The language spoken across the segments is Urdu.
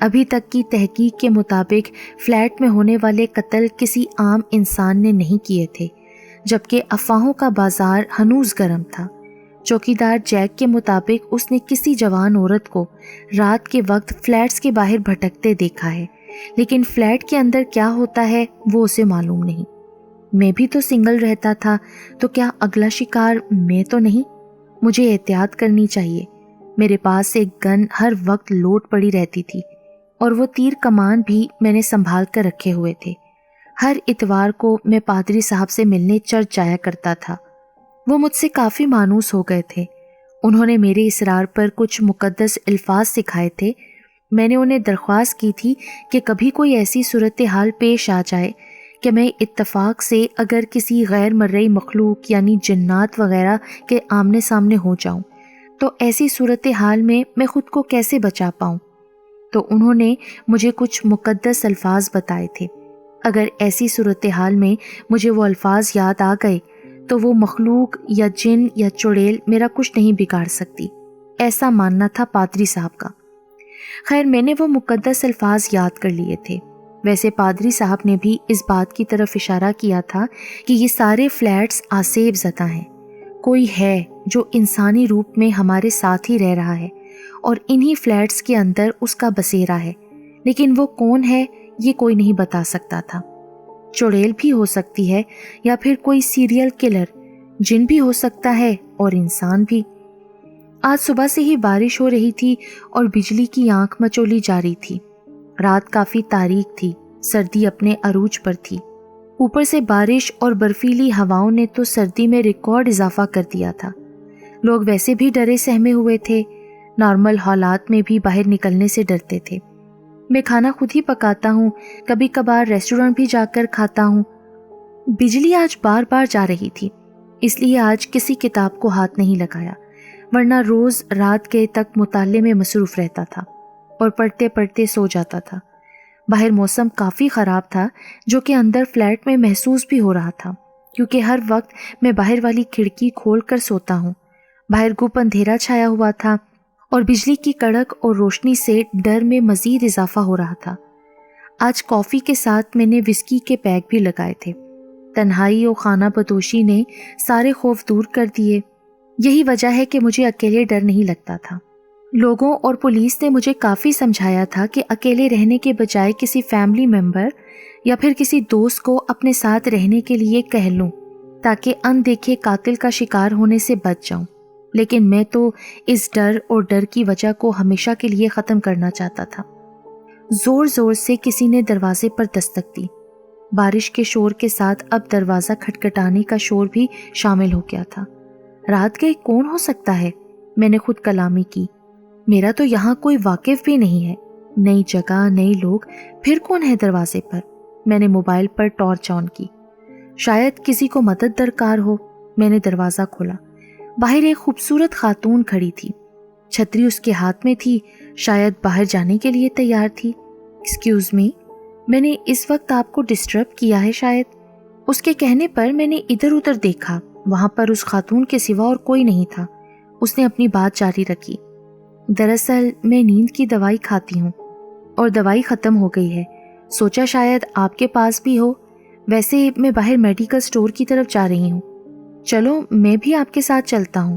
ابھی تک کی تحقیق کے مطابق فلیٹ میں ہونے والے قتل کسی عام انسان نے نہیں کیے تھے، جبکہ افواہوں کا بازار ہنوز گرم تھا۔ چوکیدار جیک کے مطابق اس نے کسی جوان عورت کو رات کے وقت فلیٹس کے باہر بھٹکتے دیکھا ہے، لیکن فلیٹ کے اندر کیا ہوتا ہے وہ اسے معلوم نہیں۔ میں بھی تو سنگل رہتا تھا، تو کیا اگلا شکار میں تو نہیں؟ مجھے احتیاط کرنی چاہیے۔ میرے پاس ایک گن ہر وقت لوڈ پڑی رہتی تھی، اور وہ تیر کمان بھی میں نے سنبھال کر رکھے ہوئے تھے۔ ہر اتوار کو میں پادری صاحب سے ملنے چرچ جایا کرتا تھا۔ وہ مجھ سے کافی مانوس ہو گئے تھے۔ انہوں نے میرے اصرار پر کچھ مقدس الفاظ سکھائے تھے۔ میں نے انہیں درخواست کی تھی کہ کبھی کوئی ایسی صورتحال پیش آ جائے کہ میں اتفاق سے اگر کسی غیر مرئی مخلوق یعنی جنات وغیرہ کے آمنے سامنے ہو جاؤں تو ایسی صورتحال میں خود کو کیسے بچا پاؤں۔ تو انہوں نے مجھے کچھ مقدس الفاظ بتائے تھے۔ اگر ایسی صورتحال میں مجھے وہ الفاظ یاد آ گئے تو وہ مخلوق یا جن یا چڑیل میرا کچھ نہیں بگاڑ سکتی، ایسا ماننا تھا پادری صاحب کا۔ خیر، میں نے وہ مقدس الفاظ یاد کر لیے تھے۔ ویسے پادری صاحب نے بھی اس بات کی طرف اشارہ کیا تھا کہ یہ سارے فلیٹس آسیب زدہ ہیں۔ کوئی ہے جو انسانی روپ میں ہمارے ساتھ ہی رہ رہا ہے اور انہی فلیٹس کے اندر اس کا بسیرا ہے، لیکن وہ کون ہے یہ کوئی نہیں بتا سکتا تھا۔ چڑیل بھی ہو سکتی ہے یا پھر کوئی سیریل کلر، جن بھی ہو سکتا ہے اور انسان بھی۔ آج صبح سے ہی بارش ہو رہی تھی اور بجلی کی آنکھ مچولی جاری تھی۔ رات کافی تاریک تھی، سردی اپنے عروج پر تھی۔ اوپر سے بارش اور برفیلی ہواؤں نے تو سردی میں ریکارڈ اضافہ کر دیا تھا۔ لوگ ویسے بھی ڈرے سہمے ہوئے تھے، نارمل حالات میں بھی باہر نکلنے سے ڈرتے تھے۔ میں کھانا خود ہی پکاتا ہوں، کبھی کبھار ریسٹورنٹ بھی جا کر کھاتا ہوں۔ بجلی آج بار بار جا رہی تھی، اس لیے آج کسی کتاب کو ہاتھ نہیں لگایا، ورنہ روز رات کے تک مطالعے میں مصروف رہتا تھا اور پڑھتے پڑھتے سو جاتا تھا۔ باہر موسم کافی خراب تھا، جو کہ اندر فلیٹ میں محسوس بھی ہو رہا تھا، کیونکہ ہر وقت میں باہر والی کھڑکی کھول کر سوتا ہوں۔ باہر گپ اندھیرا چھایا ہوا تھا اور بجلی کی کڑک اور روشنی سے ڈر میں مزید اضافہ ہو رہا تھا۔ آج کافی کے ساتھ میں نے وسکی کے پیک بھی لگائے تھے۔ تنہائی اور خانہ بدوشی نے سارے خوف دور کر دیے۔ یہی وجہ ہے کہ مجھے اکیلے ڈر نہیں لگتا تھا۔ لوگوں اور پولیس نے مجھے کافی سمجھایا تھا کہ اکیلے رہنے کے بجائے کسی فیملی ممبر یا پھر کسی دوست کو اپنے ساتھ رہنے کے لیے کہہ لوں تاکہ اندیکھے قاتل کا شکار ہونے سے بچ جاؤں، لیکن میں تو اس ڈر اور ڈر کی وجہ کو ہمیشہ کے لیے ختم کرنا چاہتا تھا۔ زور زور سے کسی نے دروازے پر دستک دی۔ بارش کے شور کے ساتھ اب دروازہ کھٹکھٹانے کا شور بھی شامل ہو گیا تھا۔ رات گئے کون ہو سکتا ہے؟ میں نے خود کلامی کی۔ میرا تو یہاں کوئی واقف بھی نہیں ہے، نئی جگہ، نئے لوگ، پھر کون ہے دروازے پر؟ میں نے موبائل پر ٹارچ آن کی، شاید کسی کو مدد درکار ہو۔ میں نے دروازہ کھولا۔ باہر ایک خوبصورت خاتون کھڑی تھی، چھتری اس کے ہاتھ میں تھی، شاید باہر جانے کے لیے تیار تھی۔ ایکسکیوز می، میں نے اس وقت آپ کو ڈسٹرب کیا ہے شاید؟ اس کے کہنے پر میں نے ادھر ادھر دیکھا، وہاں پر اس خاتون کے سوا اور کوئی نہیں تھا۔ اس نے اپنی بات جاری رکھی۔ دراصل میں نیند کی دوائی کھاتی ہوں اور دوائی ختم ہو گئی ہے، سوچا شاید آپ کے پاس بھی ہو۔ ویسے میں باہر میڈیکل سٹور کی طرف جا رہی ہوں، چلو میں بھی آپ کے ساتھ چلتا ہوں۔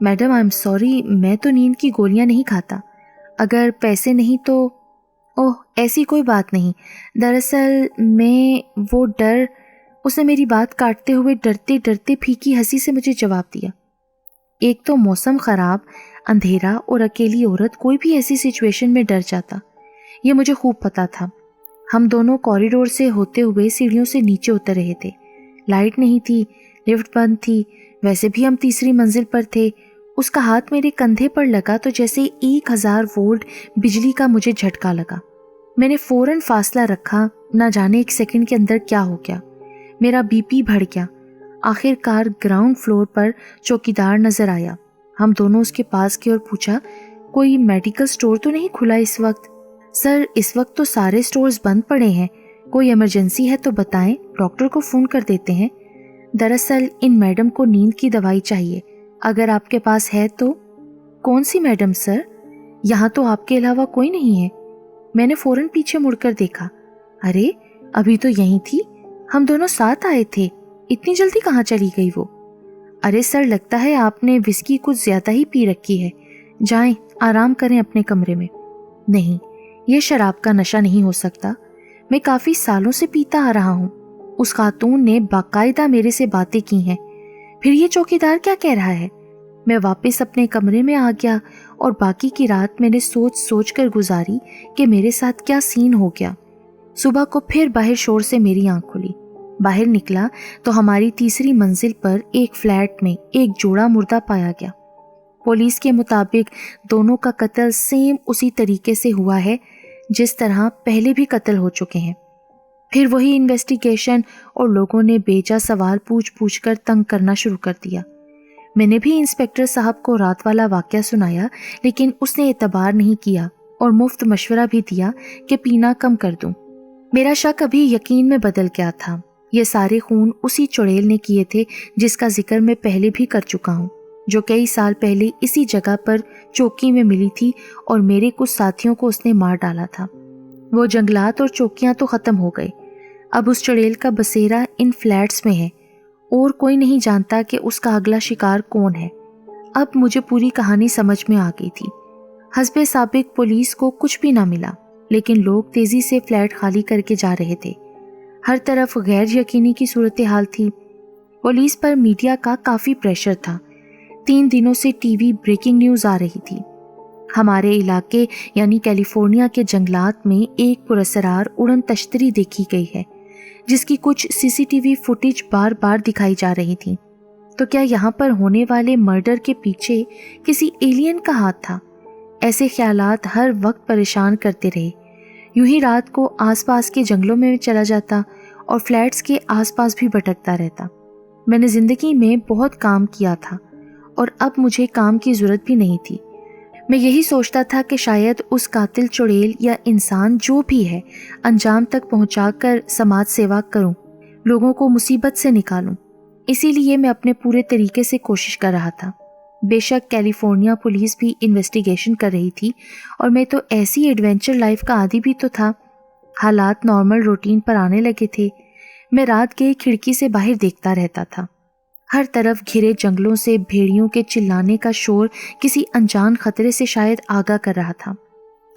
میڈم آئی ایم سوری، میں تو نیند کی گولیاں نہیں کھاتا، اگر پیسے نہیں تو… اوہ ایسی کوئی بات نہیں، دراصل میں وہ ڈر… اس نے میری بات کاٹتے ہوئے ڈرتے ڈرتے پھیکی ہنسی سے مجھے جواب دیا۔ ایک تو موسم خراب، اندھیرا اور اکیلی عورت، کوئی بھی ایسی سچویشن میں ڈر جاتا، یہ مجھے خوب پتا تھا۔ ہم دونوں کوریڈور سے ہوتے ہوئے سیڑھیوں سے نیچے اتر رہے تھے۔ لائٹ نہیں تھی، لفٹ بند تھی، ویسے بھی ہم تیسری منزل پر تھے۔ اس کا ہاتھ میرے کندھے پر لگا تو جیسے 1000 وولٹ بجلی کا مجھے جھٹکا لگا۔ میں نے فوراً فاصلہ رکھا، نہ جانے ایک سیکنڈ کے اندر کیا ہو گیا۔ میرا بی پی بڑھ گیا۔ آخر کار گراؤنڈ فلور پر چوکیدار نظر آیا۔ ہم دونوں اس کے پاس گئے اور پوچھا، کوئی میڈیکل سٹور تو نہیں کھلا اس وقت؟ سر اس وقت تو سارے سٹورز بند پڑے ہیں، کوئی ایمرجنسی ہے تو بتائیں، ڈاکٹر کو فون کر دیتے ہیں۔ دراصل ان میڈم کو نیند کی دوائی چاہیے، اگر آپ کے پاس ہے تو۔ کون سی میڈم سر؟ یہاں تو آپ کے علاوہ کوئی نہیں ہے۔ میں نے فوراً پیچھے مڑ کر دیکھا. ارے ابھی تو یہیں تھی, ہم دونوں ساتھ آئے تھے, اتنی جلدی کہاں چلی گئی وہ؟ ارے سر, لگتا ہے آپ نے وسکی کچھ زیادہ ہی پی رکھی ہے, جائیں آرام کریں اپنے کمرے میں. نہیں, یہ شراب کا نشہ نہیں ہو سکتا, میں کافی سالوں سے پیتا آ رہا ہوں. اس خاتون نے باقاعدہ میرے سے باتیں کی ہیں, پھر یہ چوکیدار کیا کہہ رہا ہے؟ میں واپس اپنے کمرے میں آ گیا اور باقی کی رات میں نے سوچ سوچ کر گزاری کہ میرے ساتھ کیا سین ہو گیا. صبح کو پھر باہر شور سے میری آنکھ کھلی. باہر نکلا تو ہماری تیسری منزل پر ایک فلیٹ میں ایک جوڑا مردہ پایا گیا. پولیس کے مطابق دونوں کا قتل سیم اسی طریقے سے ہوا ہے جس طرح پہلے بھی قتل ہو چکے ہیں. پھر وہی انویسٹیگیشن اور لوگوں نے بیجا سوال پوچھ کر تنگ کرنا شروع کر دیا. میں نے بھی انسپیکٹر صاحب کو رات والا واقعہ سنایا, لیکن اس نے اعتبار نہیں کیا اور مفت مشورہ بھی دیا کہ پینا کم کر دوں. میرا شک ابھی یقین میں بدل گیا تھا. یہ سارے خون اسی چڑیل نے کیے تھے جس کا ذکر میں پہلے بھی کر چکا ہوں, جو کئی سال پہلے اسی جگہ پر چوکی میں ملی تھی اور میرے کچھ ساتھیوں کو اس نے مار ڈالا تھا. وہ جنگلات اور چوکیاں تو ختم ہو گئے, اب اس چڑیل کا بسیرا ان فلیٹس میں ہے اور کوئی نہیں جانتا کہ اس کا اگلا شکار کون ہے. اب مجھے پوری کہانی سمجھ میں آ گئی تھی. حسب سابق پولیس کو کچھ بھی نہ ملا, لیکن لوگ تیزی سے فلیٹ خالی کر کے جا رہے تھے. ہر طرف غیر یقینی کی صورتحال تھی. پولیس پر میڈیا کا کافی پریشر تھا. 3 دنوں سے ٹی وی بریکنگ نیوز آ رہی تھی. ہمارے علاقے یعنی کیلیفورنیا کے جنگلات میں ایک پراسرار اڑن تشتری دیکھی گئی ہے جس کی کچھ سی سی ٹی وی فوٹیج بار بار دکھائی جا رہی تھی. تو کیا یہاں پر ہونے والے مرڈر کے پیچھے کسی ایلین کا ہاتھ تھا؟ ایسے خیالات ہر وقت پریشان کرتے رہے. یوں ہی رات کو آس پاس کے جنگلوں میں چلا جاتا اور فلیٹس کے آس پاس بھی بھٹکتا رہتا. میں نے زندگی میں بہت کام کیا تھا اور اب مجھے کام کی ضرورت بھی نہیں تھی. میں یہی سوچتا تھا کہ شاید اس قاتل چڑیل یا انسان جو بھی ہے انجام تک پہنچا کر سماج سیوا کروں, لوگوں کو مصیبت سے نکالوں. اسی لیے میں اپنے پورے طریقے سے کوشش کر رہا تھا. بے شک کیلیفورنیا پولیس بھی انویسٹیگیشن کر رہی تھی اور میں تو ایسی ایڈونچر لائف کا عادی بھی تو تھا. حالات نارمل روٹین پر آنے لگے تھے. میں رات کے کھڑکی سے باہر دیکھتا رہتا تھا. ہر طرف گھرے جنگلوں سے بھیڑیوں کے چلانے کا شور کسی انجان خطرے سے شاید آگاہ کر رہا تھا.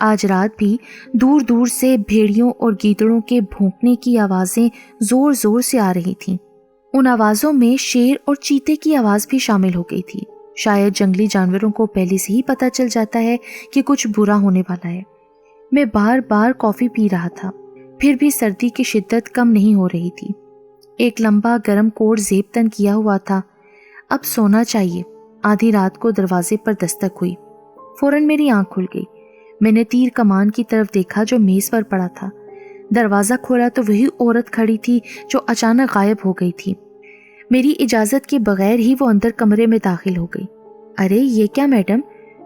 آج رات بھی دور دور سے بھیڑیوں اور گیدڑوں کے بھونکنے کی آوازیں زور زور سے آ رہی تھیں. ان آوازوں میں شیر اور چیتے کی آواز بھی شامل ہو گئی تھی. شاید جنگلی جانوروں کو پہلے سے ہی پتہ چل جاتا ہے کہ کچھ برا ہونے والا ہے. میں بار بار کافی پی رہا تھا, پھر بھی سردی کی شدت کم نہیں ہو رہی تھی. ایک لمبا گرم کوٹ زیب تن کیا ہوا تھا. اب سونا چاہیے. آدھی رات کو دروازے پر دستک ہوئی. فوراً میری آنکھ کھل گئی. میں نے تیر کمان کی طرف دیکھا جو میز پر پڑا تھا. دروازہ کھولا تو وہی عورت کھڑی تھی جو اچانک غائب ہو گئی تھی. میری اجازت کے بغیر ہی وہ اندر کمرے میں داخل ہو گئی. ارے یہ کیا میڈم,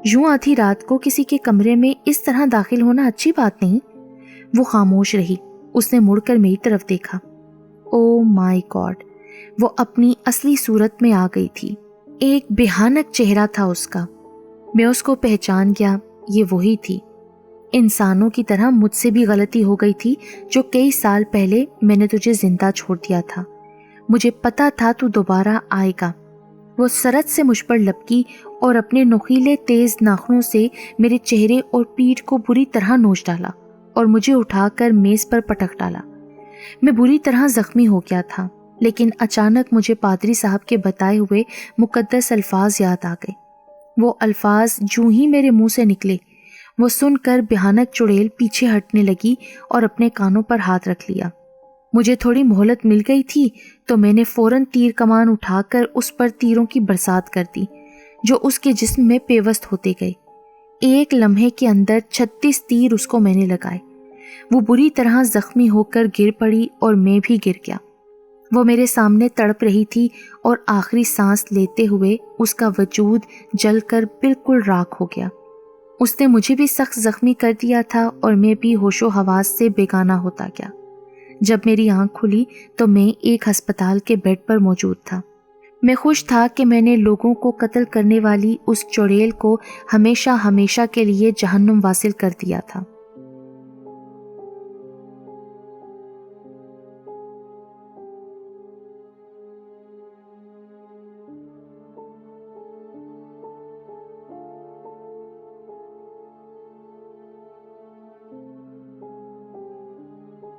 یوں آدھی رات کو کسی کے کمرے میں اس طرح داخل ہونا اچھی بات نہیں. وہ خاموش رہی. اس نے مڑ کر میری طرف دیکھا. او مائی گاڈ, وہ اپنی اصلی صورت میں آ گئی تھی. ایک بھیانک چہرہ تھا اس کا. میں اس کو پہچان گیا. یہ وہی تھی. انسانوں کی طرح مجھ سے بھی غلطی ہو گئی تھی جو کئی سال پہلے میں نے تجھے زندہ چھوڑ دیا تھا. مجھے پتا تھا تو دوبارہ آئے گا. وہ سرت سے مجھ پر لپکی اور اپنے نوکیلے تیز ناخنوں سے میرے چہرے اور پیٹھ کو بری طرح نوچ ڈالا اور مجھے اٹھا کر میز پر پٹک ڈالا. میں بری طرح زخمی ہو گیا تھا, لیکن اچانک مجھے پادری صاحب کے بتائے ہوئے مقدس الفاظ یاد آ گئے. وہ الفاظ جوں ہی میرے منہ سے نکلے, وہ سن کر بھیانک چڑیل پیچھے ہٹنے لگی اور اپنے کانوں پر ہاتھ رکھ لیا. مجھے تھوڑی مہلت مل گئی تھی تو میں نے فوراً تیر کمان اٹھا کر اس پر تیروں کی برسات کر دی جو اس کے جسم میں پیوست ہوتے گئے. ایک لمحے کے اندر 36 تیر اس کو میں نے لگائے. وہ بری طرح زخمی ہو کر گر پڑی اور میں بھی گر گیا. وہ میرے سامنے تڑپ رہی تھی اور آخری سانس لیتے ہوئے اس کا وجود جل کر بالکل راکھ ہو گیا. اس نے مجھے بھی سخت زخمی کر دیا تھا اور میں بھی ہوش و حواس سے بیگانہ ہوتا گیا. جب میری آنکھ کھلی تو میں ایک ہسپتال کے بیڈ پر موجود تھا. میں خوش تھا کہ میں نے لوگوں کو قتل کرنے والی اس چڑیل کو ہمیشہ ہمیشہ کے لیے جہنم واصل کر دیا تھا.